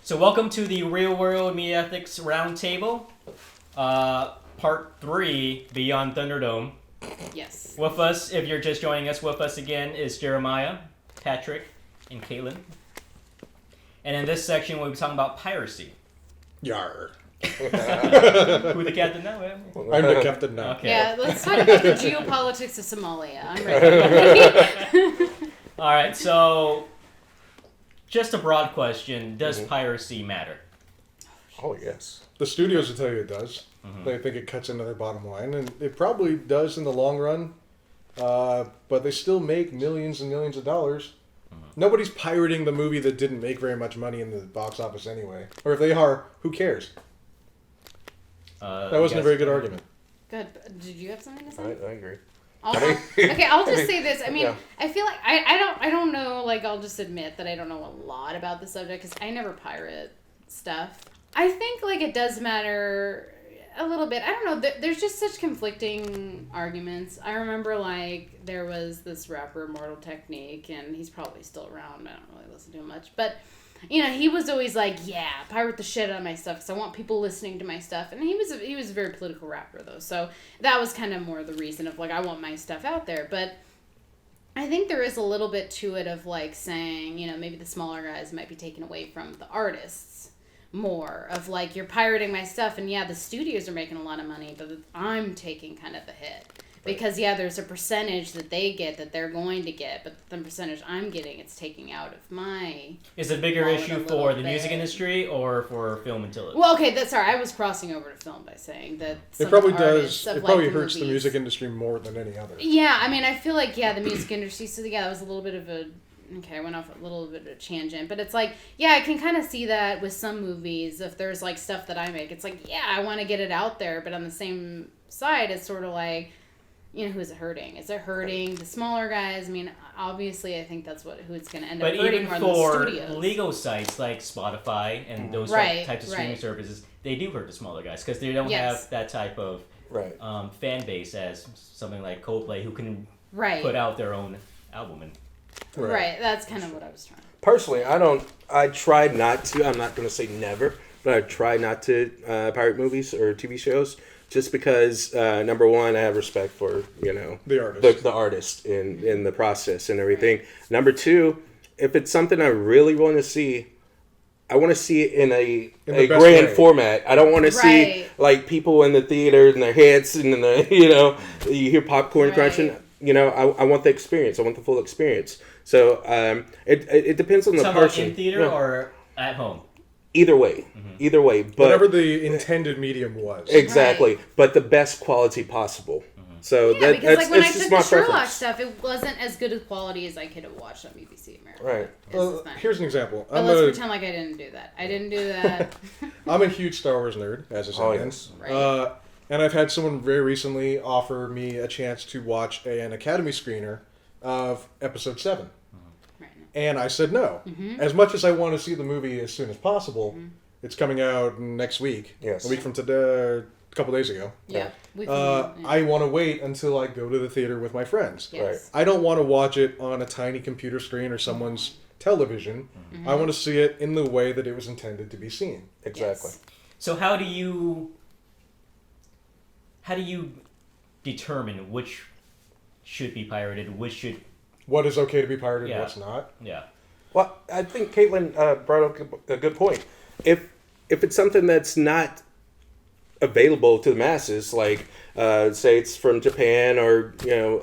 So welcome to the Real World Media Ethics Roundtable, Part 3, Beyond Thunderdome. Yes. With us, if you're just joining us, with us again is Jeremiah, Patrick, and Caitlin. And in this section, we'll be talking about piracy. Yar. Who the captain now? I'm the captain now. Okay. Yeah, let's talk about the geopolitics of Somalia. I'm ready. Alright, so just a broad question. Does piracy matter? Oh, yes. The studios will tell you it does. They think it cuts into their bottom line, and it probably does in the long run. But they still make millions and millions of dollars. Nobody's pirating the movie that didn't make very much money in the box office anyway. Or if they are, who cares? That wasn't a very good argument. Good. Did you have something to say? I agree. Okay, I'll just say this. I mean, Yeah. I feel like I don't know. Like, I'll just admit that I don't know a lot about the subject because I never pirate stuff. I think like it does matter a little bit. I don't know. There's just such conflicting arguments. I remember like there was this rapper Mortal Technique, and he's probably still around. I don't really listen to him much, but. You know, he was always like, yeah, pirate the shit out of my stuff because I want people listening to my stuff. And he was a very political rapper, though. So that was kind of more the reason of, like, I want my stuff out there. But I think there is a little bit to it of, like, saying, you know, maybe the smaller guys might be taken away from the artists more. Of, like, you're pirating my stuff. And, yeah, the studios are making a lot of money, but I'm taking kind of the hit. Because, yeah, there's a percentage that they get that they're going to get, but the percentage I'm getting, it's taking out of my... Is it a bigger issue for the music industry or for film and television? Well, okay, sorry, I was crossing over to film by saying that It probably does. It probably hurts the music industry more than any other. Yeah, I mean, I feel like, yeah, the music industry, so yeah, that was a little bit of a... Okay, I went off a little bit of a tangent, but it's like, yeah, I can kind of see that with some movies, if there's, like, stuff that I make, it's like, yeah, I want to get it out there, but on the same side, it's sort of like... You know, who is it hurting? Is it hurting the smaller guys? I mean, obviously, I think that's who it's going to end up hurting more than the studios. For legal sites like Spotify and those types of streaming services, they do hurt the smaller guys because they don't have that type of fan base as something like Coldplay who can put out their own album. And Right, that's kind of what I was trying. Personally, I try not to, I'm not going to say never, but I try not to pirate movies or TV shows. Just because, number one, I have respect for, you know, the artist in the process and everything. Right. Number two, if it's something I really want to see, I want to see it in a grand format. I don't want to see, like, people in the theater and their heads and, you know, you hear popcorn crunching. You know, I want the experience. I want the full experience. So it depends on the person. In theater or at home? Either way. But whatever the intended medium was. Exactly. But the best quality possible. So yeah, because like when I took the Sherlock stuff, it wasn't as good a quality as I could have watched on BBC America. Right. Well, here's an example. But let's pretend like I didn't do that. I didn't do that. I'm a huge Star Wars nerd, as is evidence. Right. And I've had someone very recently offer me a chance to watch an Academy screener of Episode 7. And I said no. As much as I want to see the movie as soon as possible, it's coming out next week. Yes. A week from today, a couple days ago. Yeah. I want to wait until I go to the theater with my friends. Yes. I don't want to watch it on a tiny computer screen or someone's television. I want to see it in the way that it was intended to be seen. Exactly. Yes. So how do you determine which should be pirated, what is okay to be pirated and what's not? Yeah. Well, I think Caitlin brought up a good point. If it's something that's not available to the masses, like say it's from Japan or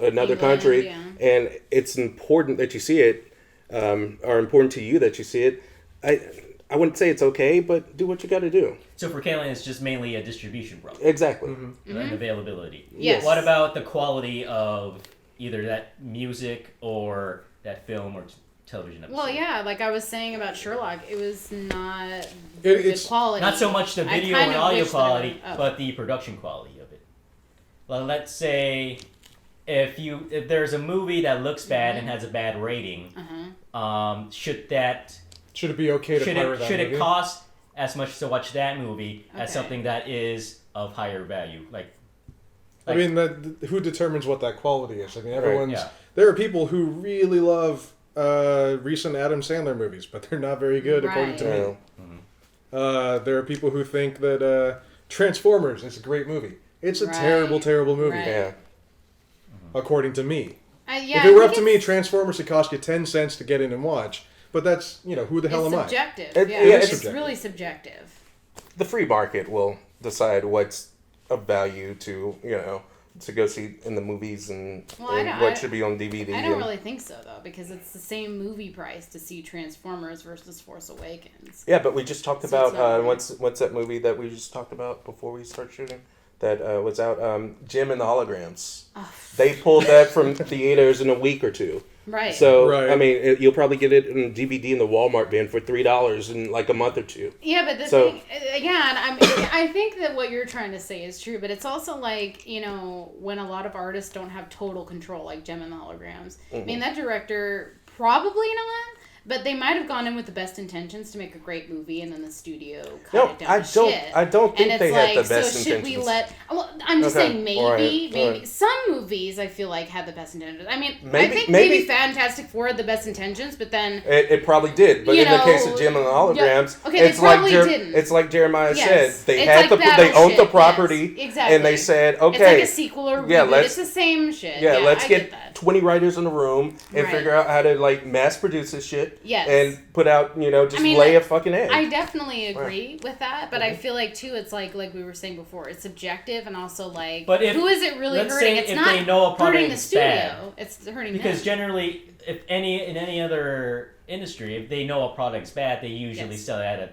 another country, and it's important that you see it, or important to you that you see it, I wouldn't say it's okay, but do what you got to do. So for Caitlin, it's just mainly a distribution problem. Exactly. And availability. Yes. What about the quality of either that music or that film or television episode? Well, yeah, like I was saying about Sherlock, it was not good quality. Not so much the video and audio quality, but the production quality of it. Well, let's say if there's a movie that looks bad and has a bad rating, should it be okay to pirate that should movie? it cost as much to watch that movie as something that is of higher value? I mean, who determines what that quality is? I mean, there are people who really love recent Adam Sandler movies, but they're not very good according to me. There are people who think that Transformers is a great movie. It's a terrible, terrible movie. Right. Yeah. According to me. Yeah, if it were up to me, Transformers would cost you 10 cents to get in and watch. But that's, who the hell am subjective. I? It's subjective. really subjective. The free market will decide what's of value to, to go see in the movies and what should be on DVD. I don't really think so, though, because it's the same movie price to see Transformers versus Force Awakens. Yeah, but we just talked about, what's that movie that we just talked about before we start shooting? That was out, Jim and the Holograms. Oh. They pulled that from theaters in a week or two. Right. So, I mean, you'll probably get it in DVD in the Walmart bin for $3 in like a month or two. Yeah, but the thing, again, I think that what you're trying to say is true, but it's also like, when a lot of artists don't have total control, like Gem and the Holograms. Mm-hmm. I mean, that director, probably not. But they might have gone in with the best intentions to make a great movie, and then the studio cut it down to shit. I don't think they had the best intentions. So should we let... Well, I'm just saying maybe. Right. Some movies, I feel like, had the best intentions. I mean, I think maybe Fantastic Four had the best intentions, but then... It probably did. But in the case of Jim and the Holograms, it's like Jeremiah said. They had they owned the property, exactly. And they said, okay... It's like a sequel or reboot. It's the same shit. Yeah, let's get 20 writers in a room and figure out how to, mass produce this shit. Yes. And put out, lay a fucking egg. I definitely agree with that, but I feel like, too, it's like we were saying before, it's subjective and also, but who is it really hurting? It's not hurting the studio. It's hurting them. Because generally, in any other industry, if they know a product's bad, they usually sell it at a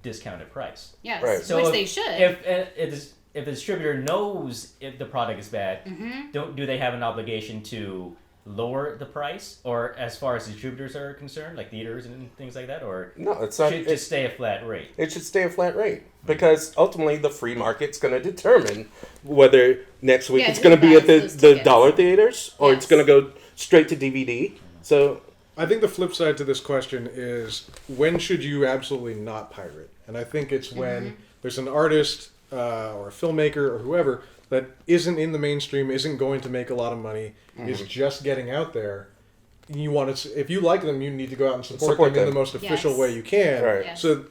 discounted price. Yes, right. So which they should. If the distributor knows if the product is bad, do they have an obligation to lower the price, or as far as distributors are concerned, like theaters and things like that, or no, it's not. Should it just stay a flat rate? It should stay a flat rate because ultimately the free market's going to determine whether next week it's going to be at the dollar theaters or it's going to go straight to DVD. So I think the flip side to this question is, when should you absolutely not pirate? And I think it's when there's an artist or a filmmaker or whoever that isn't in the mainstream, isn't going to make a lot of money, is just getting out there. You want to, if you like them, you need to go out and support them in the most official way you can. Right. Yes. So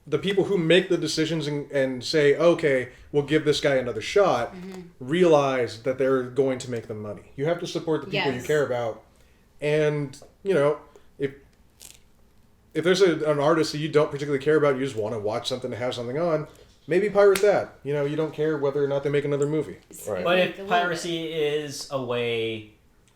the people who make the decisions and say, okay, we'll give this guy another shot, realize that they're going to make them money. You have to support the people you care about. And, if there's an artist that you don't particularly care about, you just want to watch something to have something on, maybe pirate that. You don't care whether or not they make another movie. Right. But if piracy is a way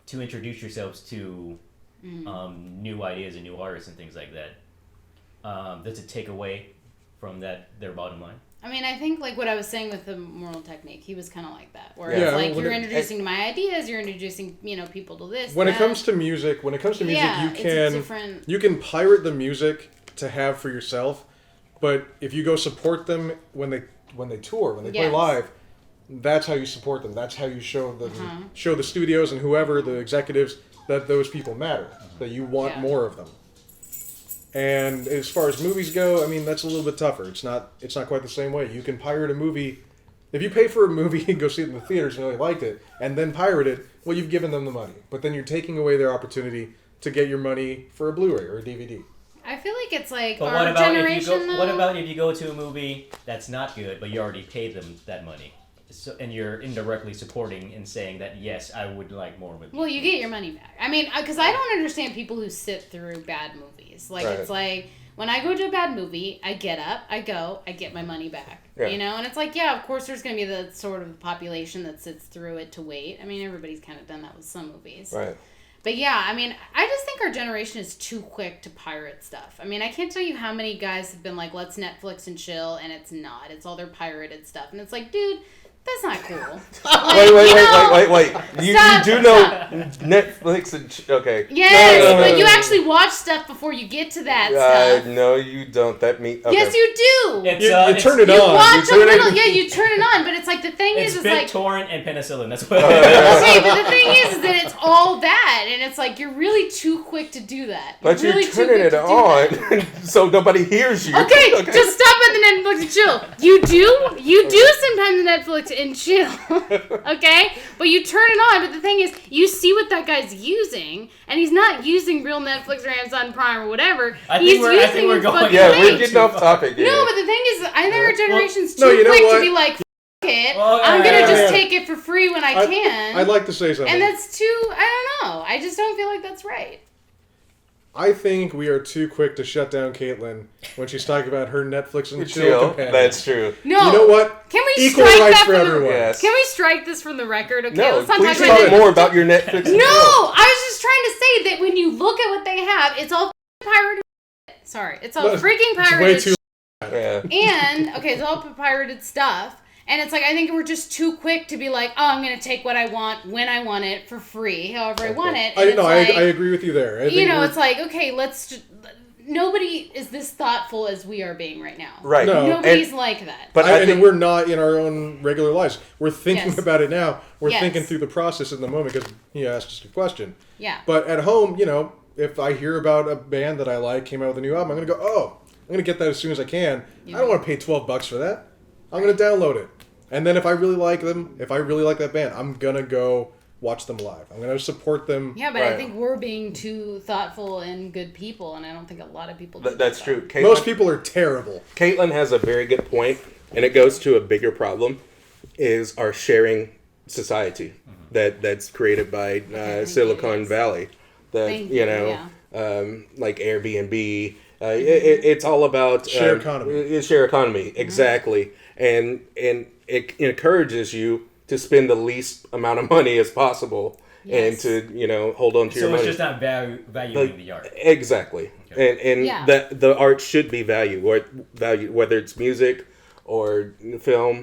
to introduce yourselves to new ideas and new artists and things like that, does it take away from their bottom line? I mean, I think what I was saying with the moral technique, he was kind of like that, where it's you're introducing my ideas, you're introducing people to this. When it comes to music, you can pirate the music to have for yourself. But if you go support them when they tour, when they play live, that's how you support them. That's how you show the studios and whoever, the executives, that those people matter, that you want more of them. And as far as movies go, I mean, that's a little bit tougher. It's not quite the same way. You can pirate a movie. If you pay for a movie and go see it in the theaters and really liked it, and then pirate it, well, you've given them the money. But then you're taking away their opportunity to get your money for a Blu-ray or a DVD. I feel like it's like but our generation. What about if you go to a movie that's not good, but you already paid them that money, and you're indirectly supporting and saying that yes, I would like more with. Well, you get your money back. I mean, because I don't understand people who sit through bad movies. It's like when I go to a bad movie, I get up, I go, I get my money back. Yeah. And it's like, of course, there's going to be the sort of population that sits through it to wait. I mean, everybody's kind of done that with some movies. Right. But I mean, I just think our generation is too quick to pirate stuff. I mean, I can't tell you how many guys have been like, let's Netflix and chill, and it's not. It's all their pirated stuff. And it's like, dude, that's not cool. Wait. You do know Netflix and... Okay. Yes, but you actually watch stuff before you get to that stuff. No, you don't. Okay. Yes, you do. You turn it on. You watch a little... Yeah, you turn it on, but it's like the thing is like... It's BitTorrent and penicillin. That's what Okay, but the thing is that it's all that, and it's like you're really too quick to do that. But you're turning it on, so nobody hears you. Okay, just stop at the Netflix and chill. You do sometimes Netflix and chill, okay? But you turn it on, but the thing is, you see what that guy's using, and he's not using real Netflix or Amazon Prime or whatever. I think we're going. Yeah, we're getting off topic. Yeah. No, but the thing is, I think our generation's too quick to be like, it. I'm gonna just take it for free when I can. I'd like to say something. And that's too, I don't know. I just don't feel like that's right. I think we are too quick to shut down Caitlin when she's talking about her Netflix and chill companion. That's true. No. You know what? Can we Equal strike rights that for from everyone. Yes. Can we strike this from the record? Okay, no, let's not please talk talk more about your Netflix and No, chill. I was just trying to say that when you look at what they have, it's all pirated. Sorry, it's all freaking pirated. It's way too. And okay, it's all pirated stuff. And it's like, I think we're just too quick to be like, oh, I'm going to take what I want when I want it for free, however I want it. And I agree with you there. It's like, okay, nobody is this thoughtful as we are being right now. Right. No. Nobody's like that. But I think we're not in our own regular lives. We're thinking about it now. We're thinking through the process in the moment because you asked us a question. Yeah. But at home, if I hear about a band that I like, came out with a new album, I'm going to go, oh, I'm going to get that as soon as I can. Yeah. I don't want to pay $12 for that. I'm going to download it. And then if I really like them, if I really like that band, I'm going to go watch them live. I'm going to support them. Yeah, but I think we're being too thoughtful and good people, and I don't think a lot of people do That's true. Caitlin, most people are terrible. Caitlin has a very good point, and it goes to a bigger problem, is our sharing society that's created by Silicon Valley. Like Airbnb. It's all about share economy. Share economy, exactly. And it encourages you to spend the least amount of money as possible and to hold on to your money. So it's just not valuing the art. Exactly. Okay. And that the art should be valued, whether it's music or film